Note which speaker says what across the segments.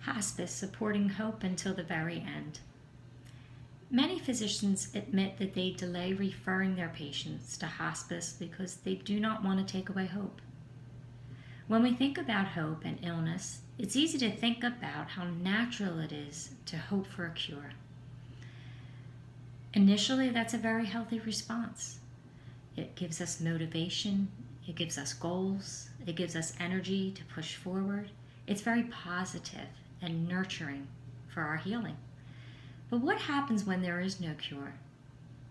Speaker 1: Hospice, supporting hope until the very end. Many physicians admit that they delay referring their patients to hospice because they do not want to take away hope. When we think about hope and illness, it's easy to think about how natural it is to hope for a cure. Initially, that's a very healthy response. It gives us motivation, it gives us goals, it gives us energy to push forward. It's very positive and nurturing for our healing. But what happens when there is no cure?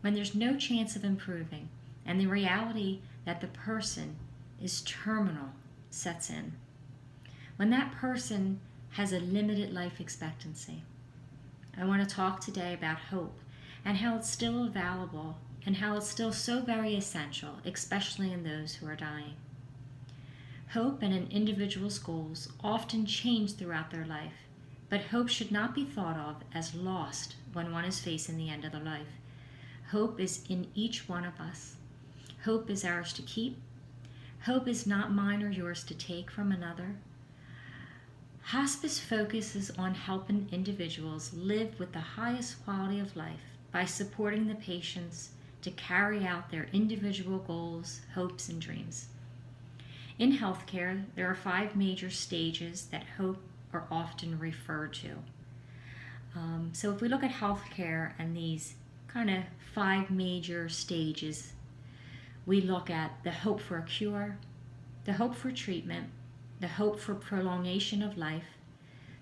Speaker 1: When there's no chance of improving, and the reality that the person is terminal sets in? When that person has a limited life expectancy? I want to talk today about hope and how it's still available and how it's still so very essential, especially in those who are dying. Hope and an individual's goals often change throughout their life, but hope should not be thought of as lost when one is facing the end of their life. Hope is in each one of us. Hope is ours to keep. Hope is not mine or yours to take from another. Hospice focuses on helping individuals live with the highest quality of life by supporting the patients to carry out their individual goals, hopes, and dreams. In healthcare, there are 5 major stages that hope are often referred to. So if we look at healthcare and these kind of 5 major stages, we look at the hope for a cure, the hope for treatment, the hope for prolongation of life,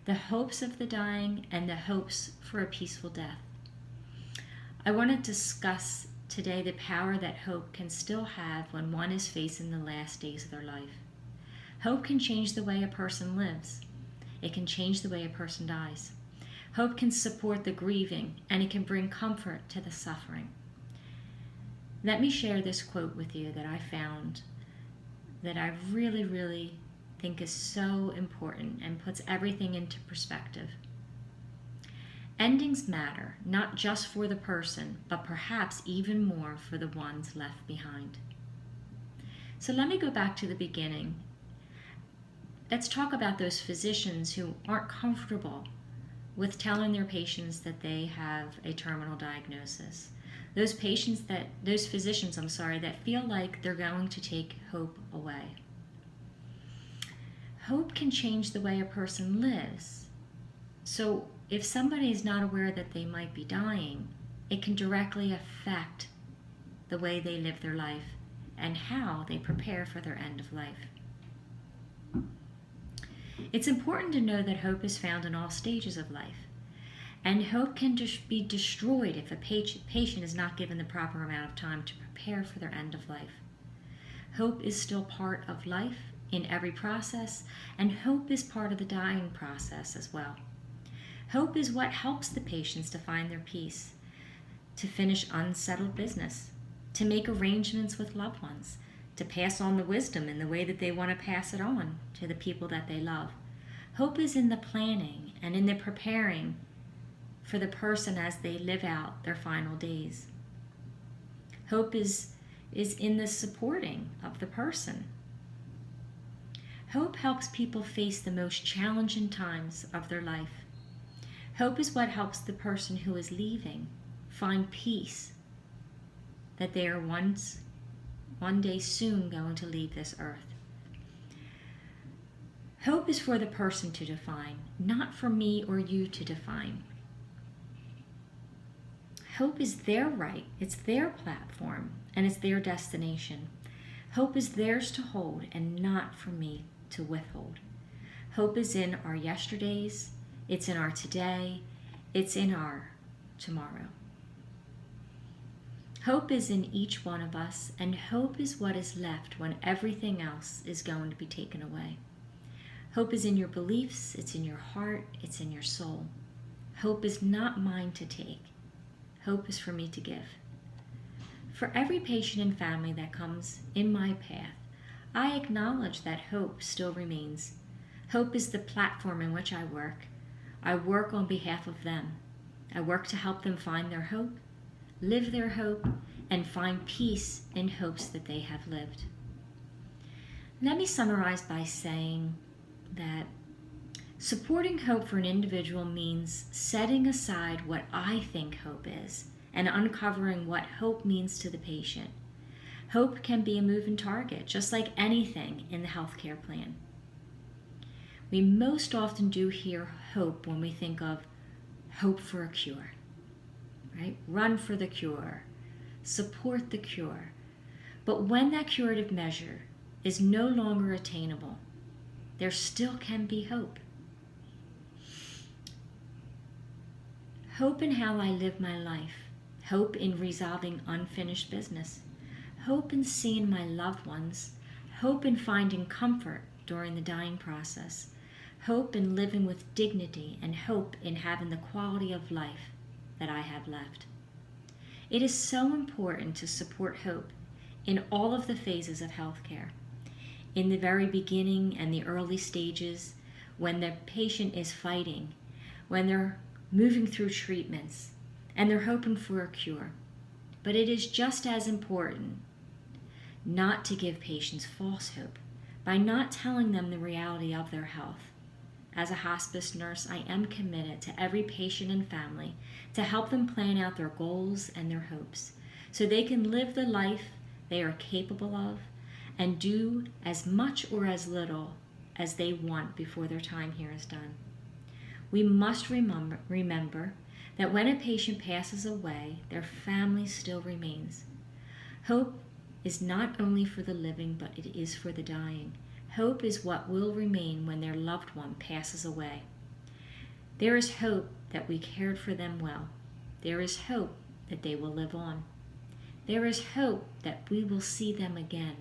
Speaker 1: the hopes of the dying, and the hopes for a peaceful death. I want to discuss today the power that hope can still have when one is facing the last days of their life. Hope can change the way a person lives. It can change the way a person dies. Hope can support the grieving, and it can bring comfort to the suffering. Let me share this quote with you that I found that I really think is so important and puts everything into perspective. Endings matter, not just for the person, but perhaps even more for the ones left behind. So let me go back to the beginning. Let's talk about those physicians who aren't comfortable with telling their patients that they have a terminal diagnosis. Those physicians, that feel like they're going to take hope away. Hope can change the way a person lives. So if somebody is not aware that they might be dying, it can directly affect the way they live their life and how they prepare for their end of life. It's important to know that hope is found in all stages of life, and hope can be destroyed if a patient is not given the proper amount of time to prepare for their end of life. Hope is still part of life in every process, and hope is part of the dying process as well. Hope is what helps the patients to find their peace, to finish unsettled business, to make arrangements with loved ones, to pass on the wisdom in the way that they want to pass it on to the people that they love. Hope is in the planning and in the preparing for the person as they live out their final days. Hope is in the supporting of the person. Hope helps people face the most challenging times of their life. Hope is what helps the person who is leaving find peace that they are one day soon going to leave this earth. Hope is for the person to define, not for me or you to define. Hope is their right, it's their platform, and it's their destination. Hope is theirs to hold and not for me to withhold. Hope is in our yesterdays, it's in our today, it's in our tomorrow. Hope is in each one of us, and hope is what is left when everything else is going to be taken away. Hope is in your beliefs, it's in your heart, it's in your soul. Hope is not mine to take. Hope is for me to give. For every patient and family that comes in my path, I acknowledge that hope still remains. Hope is the platform in which I work. I work on behalf of them. I work to help them find their hope, live their hope, and find peace in hopes that they have lived. Let me summarize by saying that Supporting hope for an individual means setting aside what I think hope is and uncovering what hope means to the patient. Hope can be a moving target, just like anything in the healthcare plan. We most often do hear hope when we think of hope for a cure, right? Run for the cure, support the cure. But when that curative measure is no longer attainable, there still can be hope. Hope in how I live my life, hope in resolving unfinished business, hope in seeing my loved ones, hope in finding comfort during the dying process, hope in living with dignity, and hope in having the quality of life that I have left. It is so important to support hope in all of the phases of healthcare. In the very beginning and the early stages, when the patient is fighting, when they're moving through treatments, and they're hoping for a cure. But it is just as important not to give patients false hope by not telling them the reality of their health. As a hospice nurse, I am committed to every patient and family to help them plan out their goals and their hopes so they can live the life they are capable of and do as much or as little as they want before their time here is done. We must remember that when a patient passes away, their family still remains. Hope is not only for the living, but it is for the dying. Hope is what will remain when their loved one passes away. There is hope that we cared for them well. There is hope that they will live on. There is hope that we will see them again.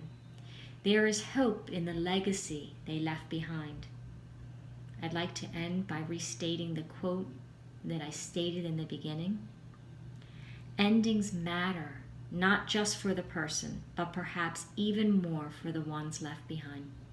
Speaker 1: There is hope in the legacy they left behind. I'd like to end by restating the quote that I stated in the beginning. Endings matter, not just for the person, but perhaps even more for the ones left behind.